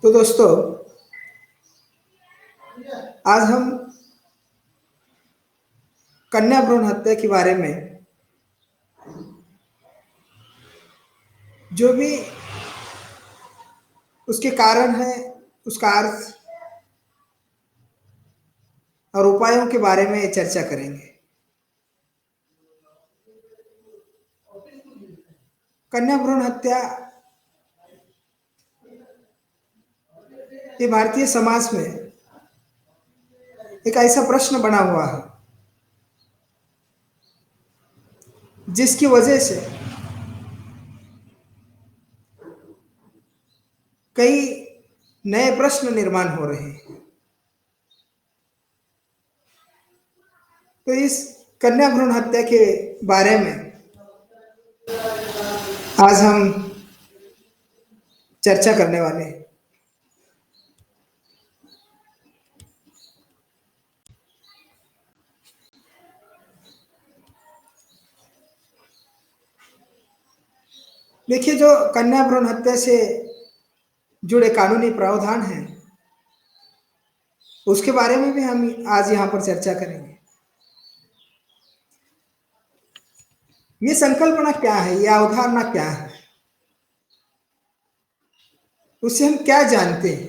तो दोस्तों, आज हम कन्या भ्रूण हत्या के बारे में जो भी उसके कारण है, उसका अर्थ और उपायों के बारे में चर्चा करेंगे। कन्या भ्रूण हत्या ये भारतीय समाज में एक ऐसा प्रश्न बना हुआ है जिसकी वजह से कई नए प्रश्न निर्माण हो रहे हैं। तो इस कन्या भ्रूण हत्या के बारे में आज हम चर्चा करने वाले हैं। देखिए, जो कन्या भ्रूण हत्या से जुड़े कानूनी प्रावधान हैं उसके बारे में भी हम आज यहाँ पर चर्चा करेंगे। ये संकल्पना क्या है, ये अवधारणा क्या है, उससे हम क्या जानते हैं।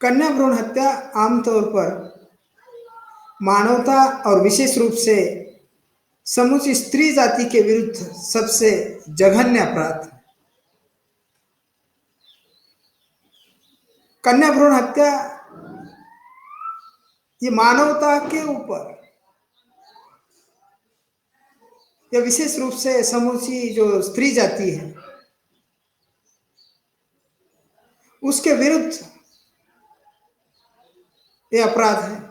कन्या भ्रूण हत्या आमतौर पर मानवता और विशेष रूप से समूची स्त्री जाति के विरुद्ध सबसे जघन्य अपराध है। कन्या भ्रूण हत्या ये मानवता के ऊपर या विशेष रूप से समूची जो स्त्री जाति है उसके विरुद्ध ये अपराध है।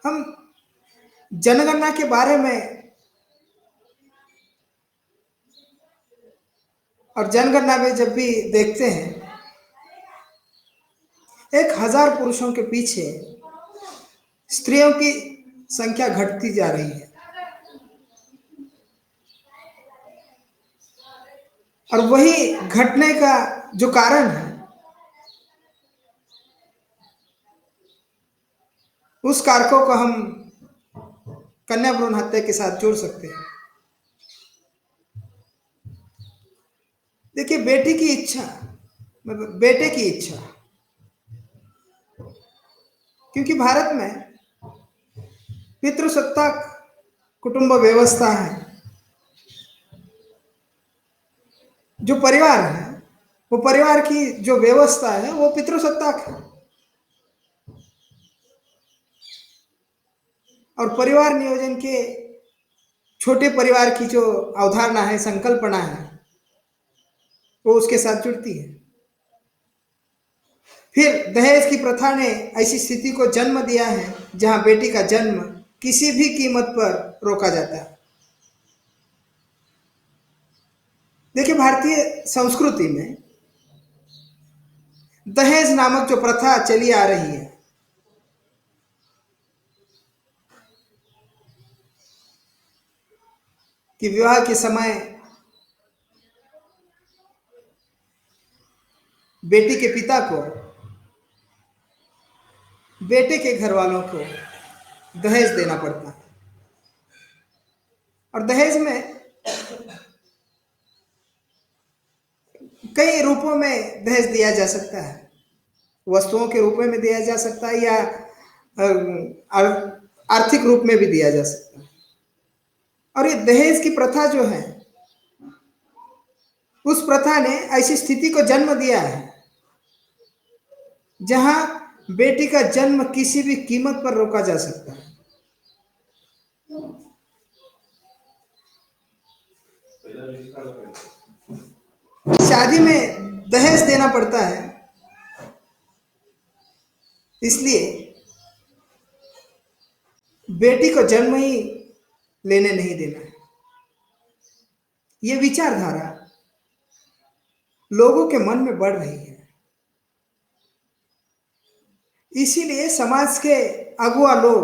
हम जनगणना के बारे में और जनगणना में जब भी देखते हैं 1000 पुरुषों के पीछे स्त्रियों की संख्या घटती जा रही है और वही घटने का जो कारण है उस कारकों को हम कन्या भ्रूण हत्या के साथ जोड़ सकते हैं। देखिए, बेटी की इच्छा मतलब बेटे की इच्छा, क्योंकि भारत में पितृसत्ताक कुटुंब व्यवस्था है। जो परिवार है वो परिवार की जो व्यवस्था है वो पितृसत्ताक है और परिवार नियोजन के छोटे परिवार की जो अवधारणा है, संकल्पना है, वो उसके साथ जुड़ती है। फिर दहेज की प्रथा ने ऐसी स्थिति को जन्म दिया है जहां बेटी का जन्म किसी भी कीमत पर रोका जाता है। देखिए, भारतीय संस्कृति में दहेज नामक जो प्रथा चली आ रही है कि विवाह के समय बेटी के पिता को बेटे के घर वालों को दहेज देना पड़ता है और दहेज में कई रूपों में दहेज दिया जा सकता है। वस्तुओं के रूप में दिया जा सकता है या आर्थिक रूप में भी दिया जा सकता है। और ये दहेज की प्रथा जो है उस प्रथा ने ऐसी स्थिति को जन्म दिया है जहां बेटी का जन्म किसी भी कीमत पर रोका जा सकता है। शादी में दहेज देना पड़ता है इसलिए बेटी को जन्म ही लेने नहीं देना है। ये विचारधारा लोगों के मन में बढ़ रही है। इसीलिए समाज के अगुआ लोग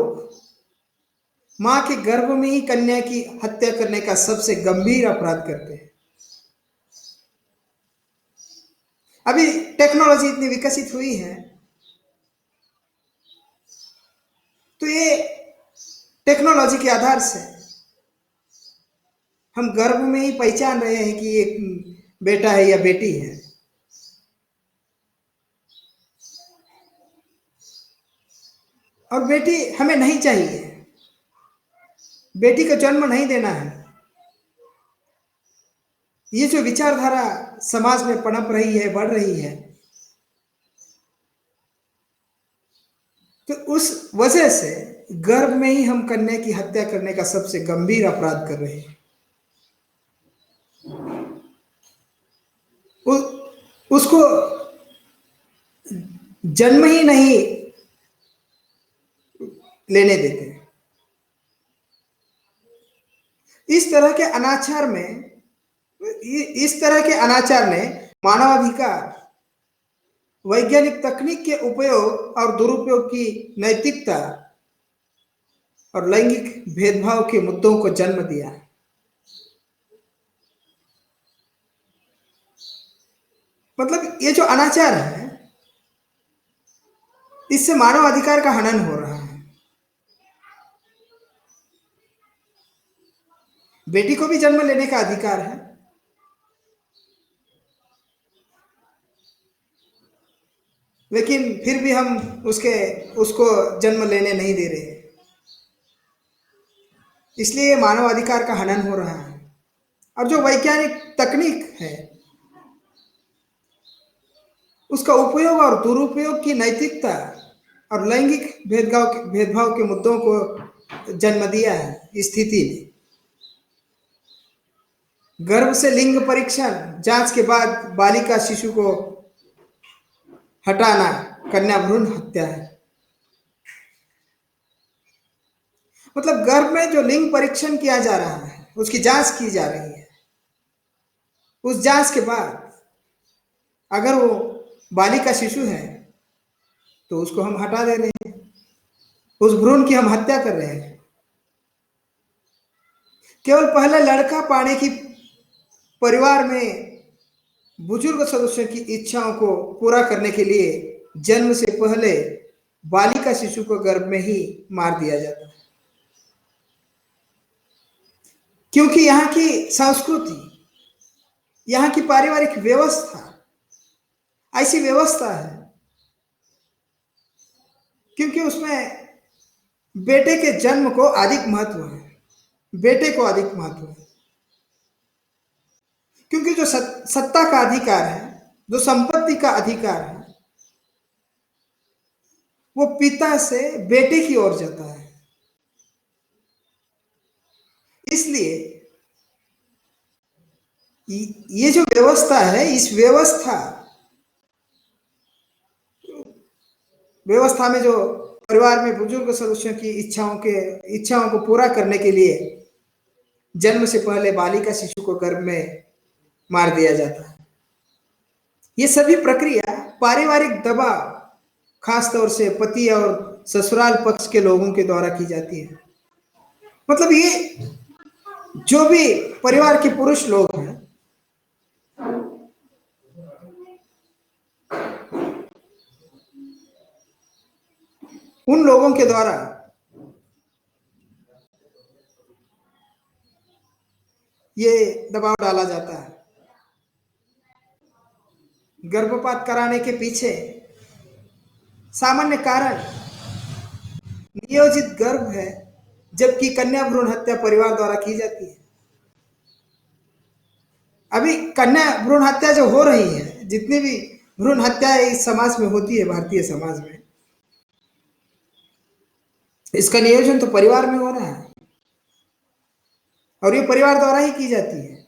मां के गर्भ में ही कन्या की हत्या करने का सबसे गंभीर अपराध करते हैं। अभी टेक्नोलॉजी इतनी विकसित हुई है, तो ये टेक्नोलॉजी के आधार से हम गर्भ में ही पहचान रहे हैं कि ये बेटा है या बेटी है। और बेटी हमें नहीं चाहिए, बेटी को जन्म नहीं देना है। ये जो विचारधारा समाज में पनप रही है, बढ़ रही है, तो उस वजह से गर्भ में ही हम कन्या की हत्या करने का सबसे गंभीर अपराध कर रहे हैं। उसको जन्म ही नहीं लेने देते। इस तरह के अनाचार ने मानवाधिकार, वैज्ञानिक तकनीक के उपयोग और दुरुपयोग की नैतिकता और लैंगिक भेदभाव के मुद्दों को जन्म दिया। मतलब ये जो अनाचार है, इससे मानव अधिकार का हनन हो रहा है। बेटी को भी जन्म लेने का अधिकार है, लेकिन फिर भी हम उसको जन्म लेने नहीं दे रहे, इसलिए मानव अधिकार का हनन हो रहा है। और जो वैज्ञानिक तकनीक है, उसका उपयोग और दुरुपयोग की नैतिकता और लैंगिक भेदभाव के मुद्दों को जन्म दिया है। इस स्थिति में गर्भ से लिंग परीक्षण जांच के बाद बालिका शिशु को हटाना कन्या भ्रूण हत्या है। मतलब गर्भ में जो लिंग परीक्षण किया जा रहा है, उसकी जांच की जा रही है, उस जांच के बाद अगर वो बालिका शिशु है तो उसको हम हटा दे रहे हैं, उस भ्रूण की हम हत्या कर रहे हैं। केवल पहले लड़का पाने की परिवार में बुजुर्ग सदस्यों की इच्छाओं को पूरा करने के लिए जन्म से पहले बालिका शिशु को गर्भ में ही मार दिया जाता है, क्योंकि यहाँ की संस्कृति, यहाँ की पारिवारिक व्यवस्था ऐसी व्यवस्था है, क्योंकि उसमें बेटे के जन्म को अधिक महत्व है, बेटे को अधिक महत्व है। क्योंकि जो सत्ता का अधिकार है, जो संपत्ति का अधिकार है, वो पिता से बेटे की ओर जाता है। इसलिए ये जो व्यवस्था है, इस व्यवस्था में जो परिवार में बुजुर्ग सदस्यों की इच्छाओं को पूरा करने के लिए जन्म से पहले बालिका शिशु को गर्भ में मार दिया जाता है। ये सभी प्रक्रिया पारिवारिक दबाव, खासतौर से पति और ससुराल पक्ष के लोगों के द्वारा की जाती है। मतलब ये जो भी परिवार के पुरुष लोग हैं, उन लोगों के द्वारा ये दबाव डाला जाता है। गर्भपात कराने के पीछे सामान्य कारण नियोजित गर्भ है, जबकि कन्या भ्रूण हत्या परिवार द्वारा की जाती है। अभी कन्या भ्रूण हत्या जो हो रही है, जितनी भी भ्रूण हत्या इस समाज में होती है, भारतीय समाज में, इसका नियोजन तो परिवार में हो रहा है और ये परिवार द्वारा ही की जाती है।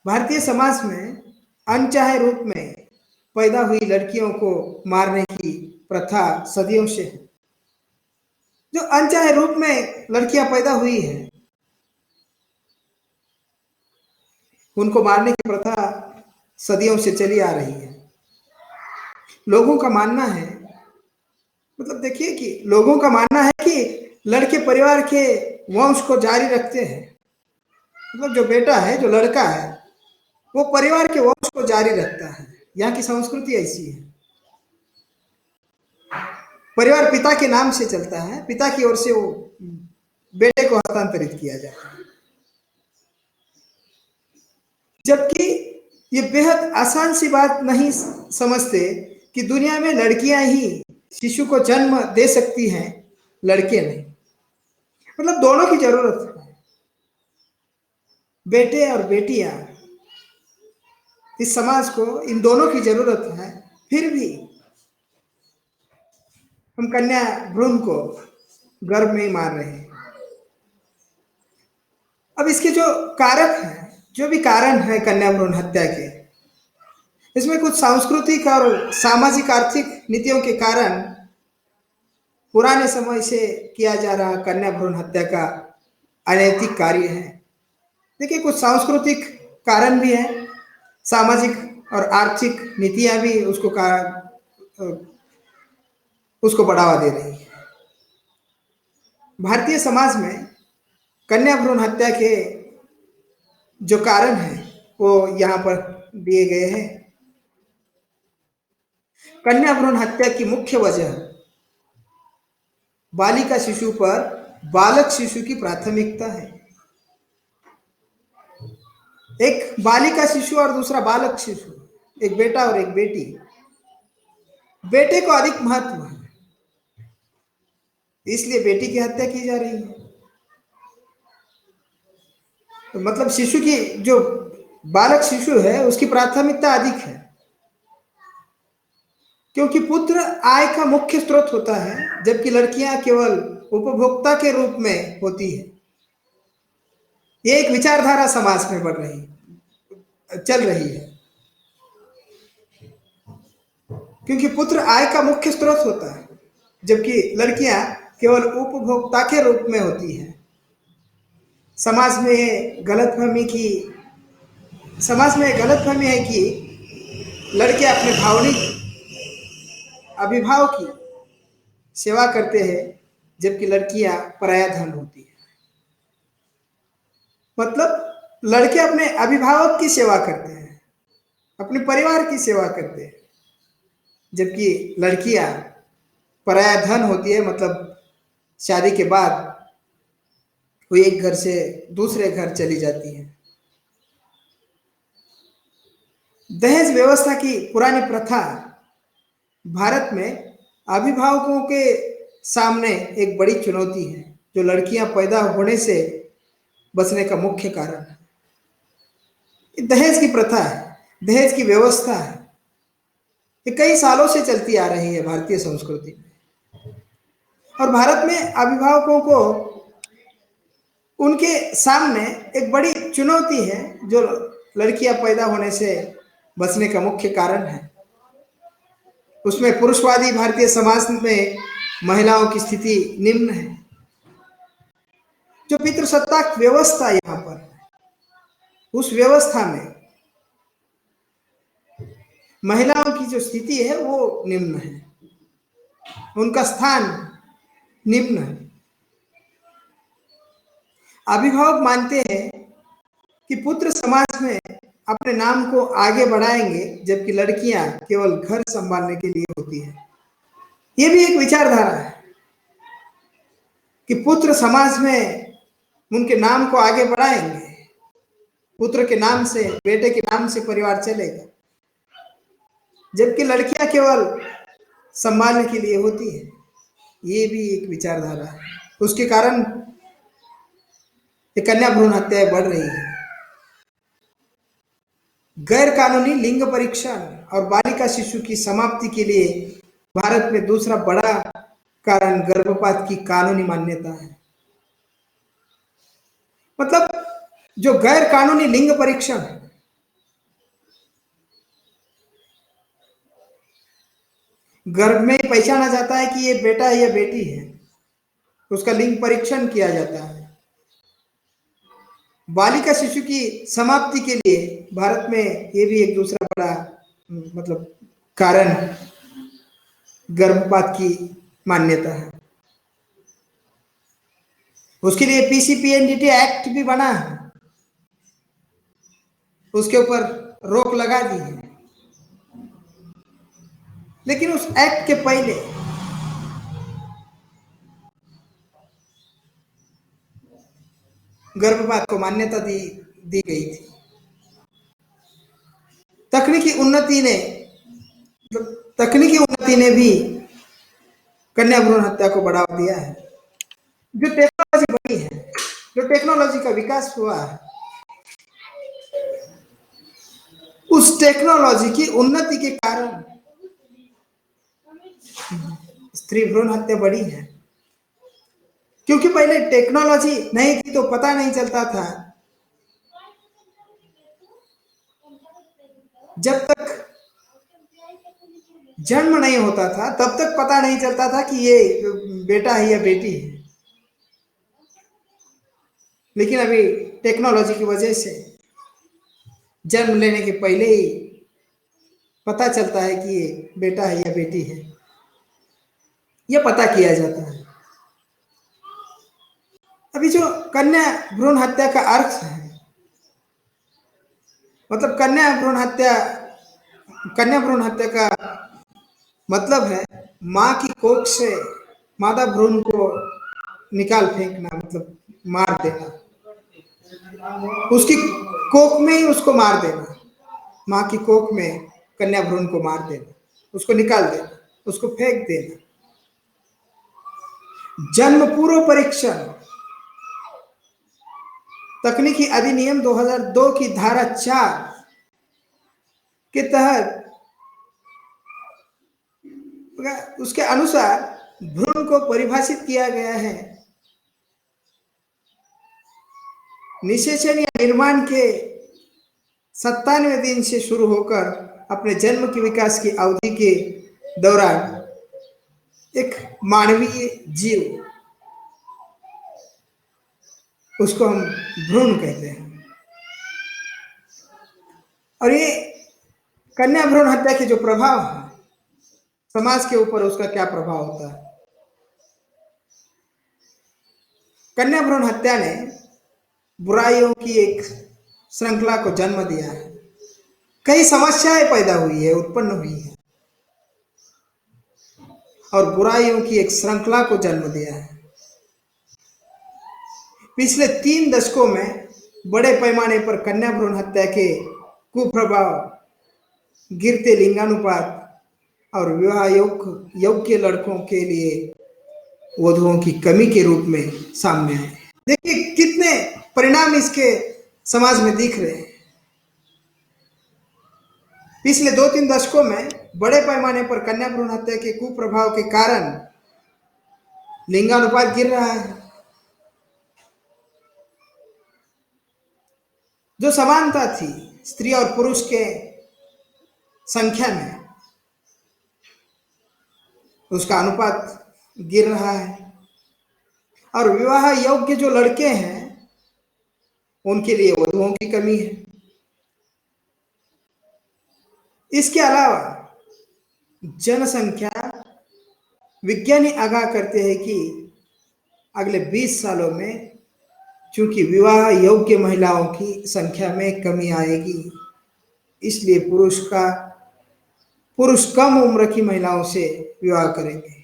भारतीय समाज में अनचाहे रूप में पैदा हुई लड़कियों को मारने की प्रथा सदियों से है। जो अनचाहे रूप में लड़कियां पैदा हुई हैं, उनको मारने की प्रथा सदियों से चली आ रही है। लोगों का मानना है, मतलब देखिए कि लोगों का मानना है कि लड़के परिवार के वंश को जारी रखते हैं। मतलब जो बेटा है, जो लड़का है, वो परिवार के वंश को जारी रखता है। यहाँ की संस्कृति ऐसी है। परिवार पिता के नाम से चलता है, पिता की ओर से वो बेटे को हस्तांतरित किया जाता है। जबकि ये बेहद आसान सी बात नहीं समझते कि दुनिया में लड़कियां ही शिशु को जन्म दे सकती हैं, लड़के नहीं। मतलब दोनों की जरूरत है, बेटे और बेटियां। इस समाज को इन दोनों की जरूरत है। फिर भी हम कन्या भ्रूण को गर्भ में ही मार रहे हैं। अब इसके जो कारक हैं, जो भी कारण है कन्या भ्रूण हत्या के, इसमें कुछ सांस्कृतिक और सामाजिक आर्थिक नीतियों के कारण पुराने समय से किया जा रहा कन्या भ्रूण हत्या का अनैतिक कार्य है। देखिए, कुछ सांस्कृतिक कारण भी है, सामाजिक और आर्थिक नीतियां भी उसको बढ़ावा दे रही है। भारतीय समाज में कन्या भ्रूण हत्या के जो कारण हैं वो यहाँ पर दिए गए हैं। कन्या भ्रूण हत्या की मुख्य वजह बालिका शिशु पर बालक शिशु की प्राथमिकता है। एक बालिका शिशु और दूसरा बालक शिशु, एक बेटा और एक बेटी। बेटे को अधिक महत्व है, इसलिए बेटी की हत्या की जा रही है। तो मतलब शिशु की, जो बालक शिशु है, उसकी प्राथमिकता अधिक है, क्योंकि पुत्र आय का मुख्य स्रोत होता है, जबकि लड़कियां केवल उपभोक्ता के रूप में होती है। ये एक विचारधारा समाज में चल रही है, क्योंकि पुत्र आय का मुख्य स्रोत होता है, जबकि लड़कियां केवल उपभोक्ता के रूप में होती है। समाज में गलतफहमी है कि लड़के अपने भावनिक अभिभाव की सेवा करते हैं, जबकि लड़कियां पराया धन होती है। मतलब लड़के अपने अभिभावक की सेवा करते हैं, अपने परिवार की सेवा करते हैं, जबकि लड़कियां पराया धन होती है। मतलब शादी के बाद वो एक घर से दूसरे घर चली जाती है। दहेज व्यवस्था की पुरानी प्रथा भारत में अभिभावकों के सामने एक बड़ी चुनौती है, जो लड़कियां पैदा होने से बचने का मुख्य कारण है। दहेज की प्रथा है, दहेज की व्यवस्था है, ये कई सालों से चलती आ रही है भारतीय संस्कृति में। और भारत में अभिभावकों को उनके सामने एक बड़ी चुनौती है, जो लड़कियां पैदा होने से बचने का मुख्य कारण है। उसमें पुरुषवादी भारतीय समाज में महिलाओं की स्थिति निम्न है। जो पितृसत्ताक व्यवस्था यहाँ पर है, उस व्यवस्था में महिलाओं की जो स्थिति है वो निम्न है, उनका स्थान निम्न है। अभिभावक मानते हैं कि पुत्र समाज में अपने नाम को आगे बढ़ाएंगे, जबकि लड़कियां केवल घर संभालने के लिए होती है। यह भी एक विचारधारा है कि पुत्र समाज में उनके नाम को आगे बढ़ाएंगे, पुत्र के नाम से, बेटे के नाम से परिवार चलेगा, जबकि लड़कियां केवल संभालने के लिए होती है। ये भी एक विचारधारा है। उसके कारण कन्या भ्रूण हत्याएं बढ़ रही है। गैर कानूनी लिंग परीक्षण और बालिका शिशु की समाप्ति के लिए भारत में दूसरा बड़ा कारण गर्भपात की कानूनी मान्यता है। मतलब जो गैर कानूनी लिंग परीक्षण है, गर्भ में पहचाना जाता है कि ये बेटा है या बेटी है, उसका लिंग परीक्षण किया जाता है। बालिका शिशु की समाप्ति के लिए भारत में ये भी एक दूसरा बड़ा मतलब कारण गर्भपात की मान्यता है। उसके लिए पीसीपीएनडीटी एक्ट भी बना है, उसके ऊपर रोक लगा दी है। लेकिन उस एक्ट के पहले गर्भपात को मान्यता दी गई थी। तकनीकी उन्नति ने भी कन्या भ्रूण हत्या को बढ़ावा दिया है। जो टेक्नोलॉजी बनी है, जो टेक्नोलॉजी का विकास हुआ है, उस टेक्नोलॉजी की उन्नति के कारण स्त्री भ्रूण हत्या बढ़ी है। क्योंकि पहले टेक्नोलॉजी नहीं थी तो पता नहीं चलता था, जब तक जन्म नहीं होता था तब तक पता नहीं चलता था कि ये बेटा है या बेटी है। लेकिन अभी टेक्नोलॉजी की वजह से जन्म लेने के पहले ही पता चलता है कि ये बेटा है या बेटी है, यह पता किया जाता है। अभी जो कन्या भ्रूण हत्या का अर्थ है, मतलब कन्या भ्रूण हत्या का मतलब है मां की कोख से मादा भ्रूण को निकाल फेंकना, मतलब मार देना, उसकी कोख में ही उसको मार देना। मां की कोख में कन्या भ्रूण को मार देना, उसको निकाल देना, उसको फेंक देना। जन्म पूर्व परीक्षण तकनीकी अधिनियम 2002 की धारा 4 के तहत उसके अनुसार भ्रूण को परिभाषित किया गया है। निषेचन या निर्माण के 97वें दिन से शुरू होकर अपने जन्म के विकास की अवधि के दौरान एक मानवीय जीव, उसको हम भ्रूण कहते हैं। और ये कन्या भ्रूण हत्या के जो प्रभाव है समाज के ऊपर, उसका क्या प्रभाव होता है। कन्या भ्रूण हत्या ने बुराइयों की एक श्रृंखला को जन्म दिया है। कई समस्याएं पैदा हुई है, उत्पन्न हुई है, और बुराइयों की एक श्रृंखला को जन्म दिया है। पिछले 3 दशकों में बड़े पैमाने पर कन्या भ्रूण हत्या के कुप्रभाव गिरते लिंगानुपात और विवाह योग्य लड़कों के लिए वधुओं की कमी के रूप में सामने आए। देखिए कितने परिणाम इसके समाज में दिख रहे हैं। पिछले 2-3 दशकों में बड़े पैमाने पर कन्या भ्रूण हत्या के कुप्रभाव के कारण लिंगानुपात गिर रहा है। जो समानता थी स्त्री और पुरुष के संख्या में, उसका अनुपात गिर रहा है। और विवाह योग्य जो लड़के हैं उनके लिए वधुओं की कमी है। इसके अलावा जनसंख्या विज्ञानी आगाह करते हैं कि अगले 20 सालों में चूंकि विवाह योग्य महिलाओं की संख्या में कमी आएगी, इसलिए पुरुष कम उम्र की महिलाओं से विवाह करेंगे।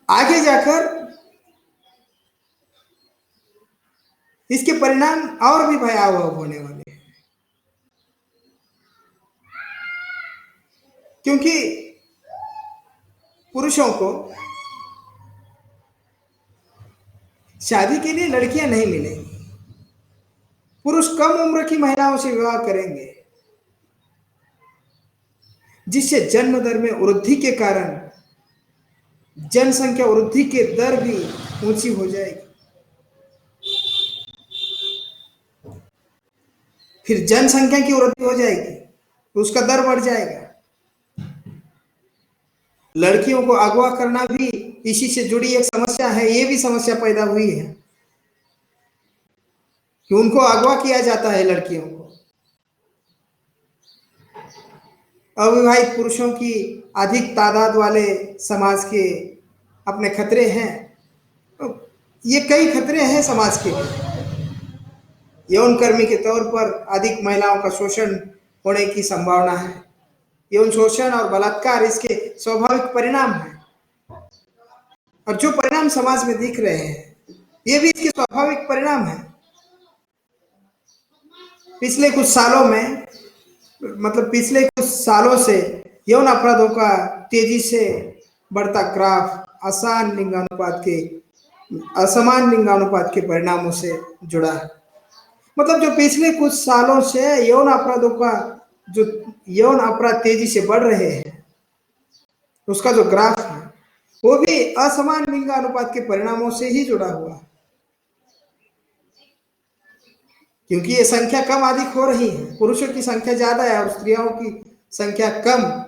आगे जाकर इसके परिणाम और भी भयावह होने वाले हैं, क्योंकि पुरुषों को शादी के लिए लड़कियां नहीं मिलेंगी, पुरुष कम उम्र की महिलाओं से विवाह करेंगे, जिससे जन्म दर में वृद्धि के कारण जनसंख्या वृद्धि की दर भी ऊंची हो जाएगी। फिर जनसंख्या की वृद्धि हो जाएगी, उसका दर बढ़ जाएगा। लड़कियों को अगवा करना भी इसी से जुड़ी एक समस्या है। ये भी समस्या पैदा हुई है कि उनको अगवा किया जाता है लड़कियों को। अविवाहित पुरुषों की अधिक तादाद वाले समाज के अपने खतरे हैं। तो ये कई खतरे हैं समाज के लिए। यौन कर्मी के तौर पर अधिक महिलाओं का शोषण होने की संभावना है। यौन शोषण और बलात्कार इसके स्वाभाविक परिणाम हैं, और जो परिणाम समाज में दिख रहे हैं ये भी इसके स्वाभाविक परिणाम हैं। पिछले कुछ सालों में, मतलब पिछले कुछ सालों से यौन अपराधों का तेजी से बढ़ता ग्राफ असमान लिंगानुपात के परिणामों से जुड़ा है। मतलब जो पिछले कुछ सालों से जो यौन अपराध तेजी से बढ़ रहे हैं, उसका जो ग्राफ है वो भी असमान लिंगानुपात के परिणामों से ही जुड़ा हुआ है। क्योंकि ये संख्या कम अधिक हो रही है, पुरुषों की संख्या ज्यादा है और स्त्रियों की संख्या कम।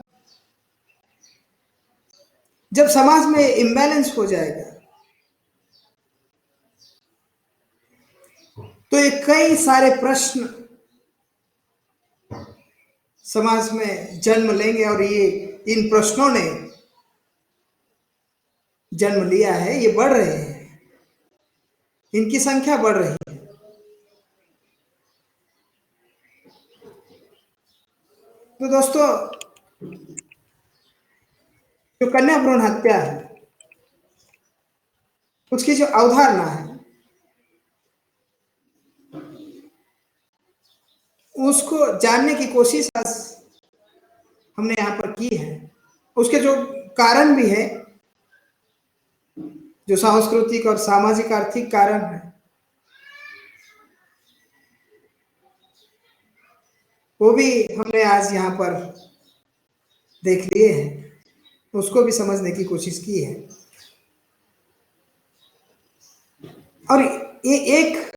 जब समाज में इम्बैलेंस हो जाएगा तो ये कई सारे प्रश्न समाज में जन्म लेंगे, और ये इन प्रश्नों ने जन्म लिया है, ये बढ़ रहे हैं, इनकी संख्या बढ़ रही है। तो दोस्तों, जो कन्या भ्रूण हत्या है उसकी जो अवधारणा है उसको जानने की कोशिश आज हमने यहाँ पर की है। उसके जो कारण भी है, जो सांस्कृतिक और सामाजिक आर्थिक कारण है, वो भी हमने आज यहाँ पर देख लिए हैं, उसको भी समझने की कोशिश की है। और ये एक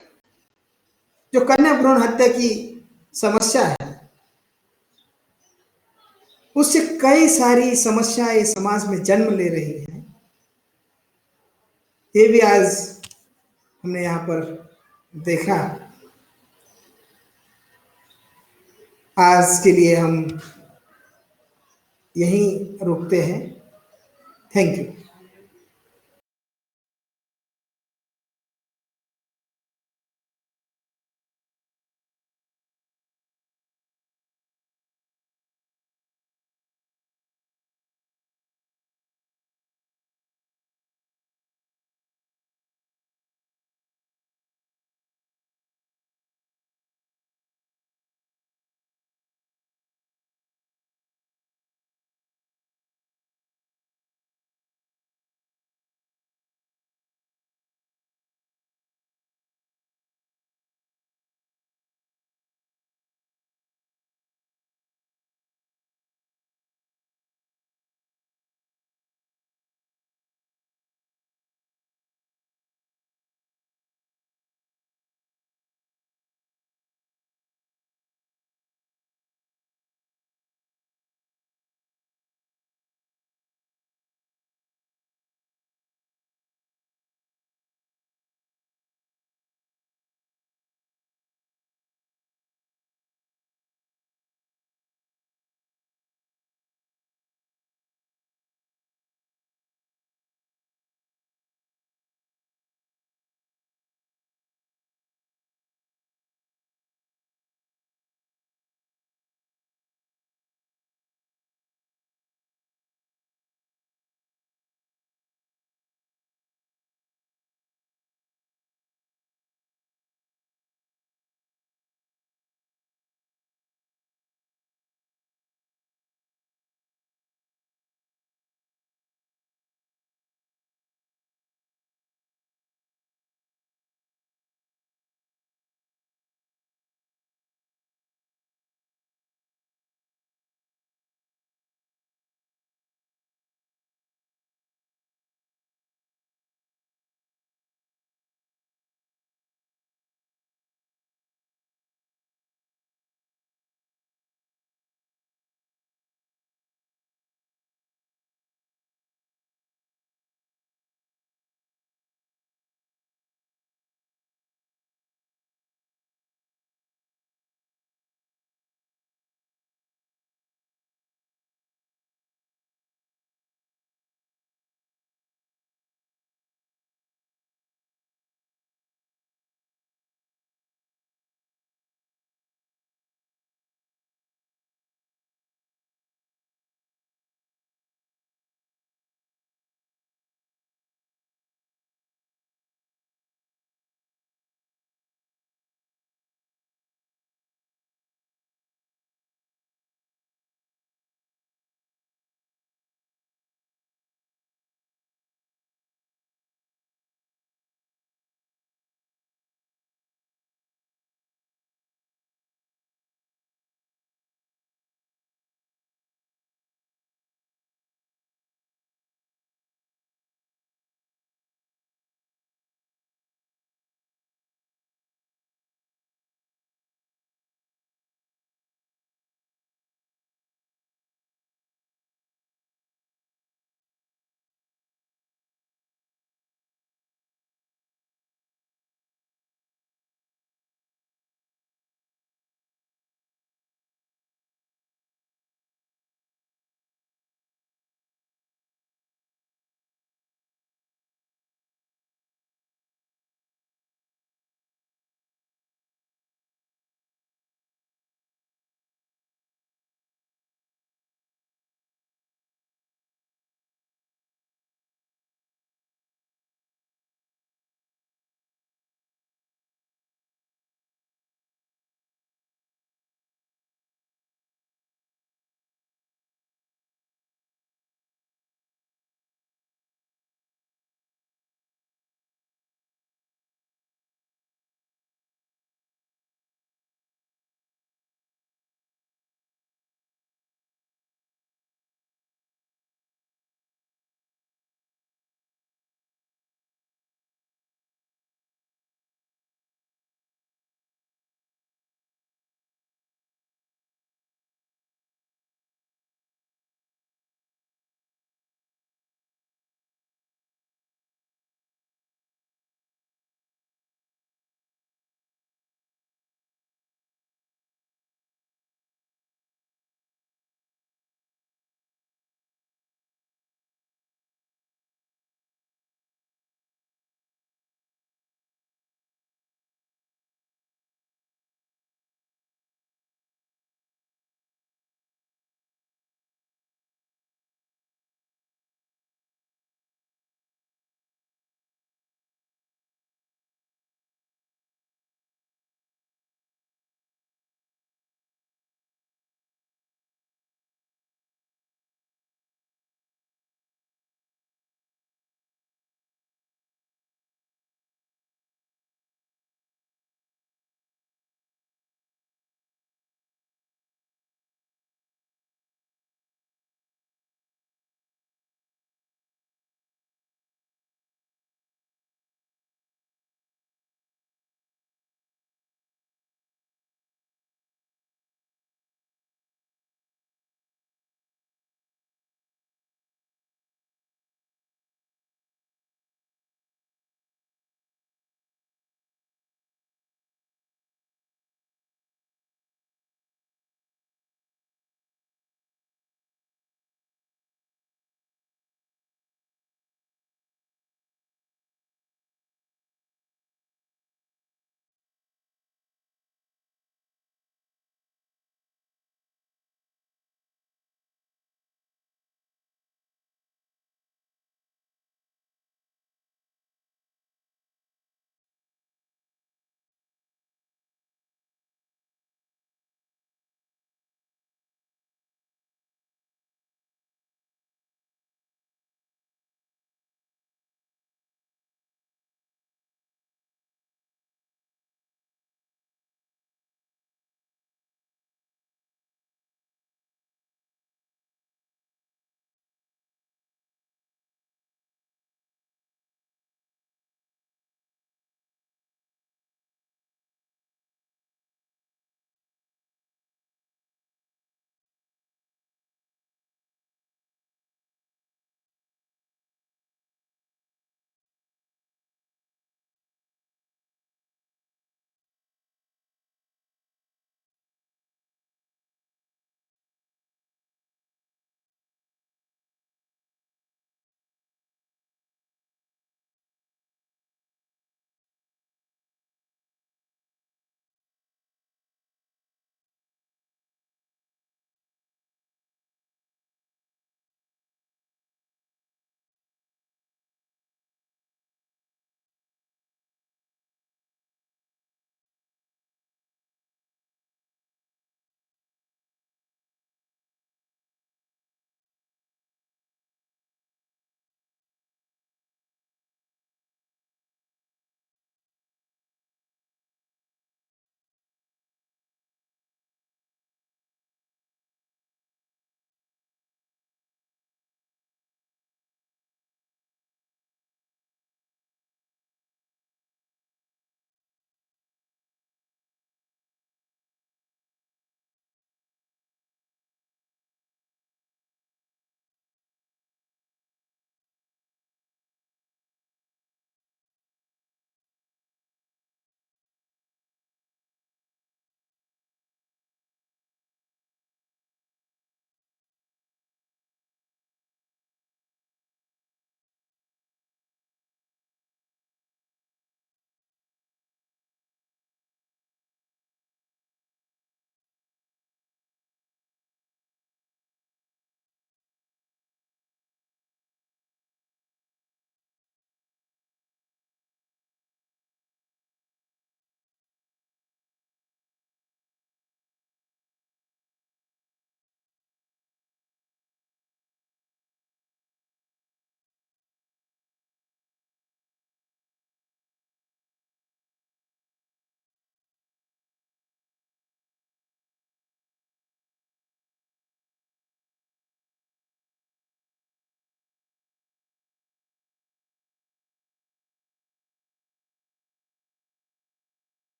जो कन्या भ्रूण हत्या की समस्या है, उससे कई सारी समस्याएं समाज में जन्म ले रही हैं। ये भी आज हमने यहाँ पर देखा। आज के लिए हम यहीं रुकते हैं। Thank you.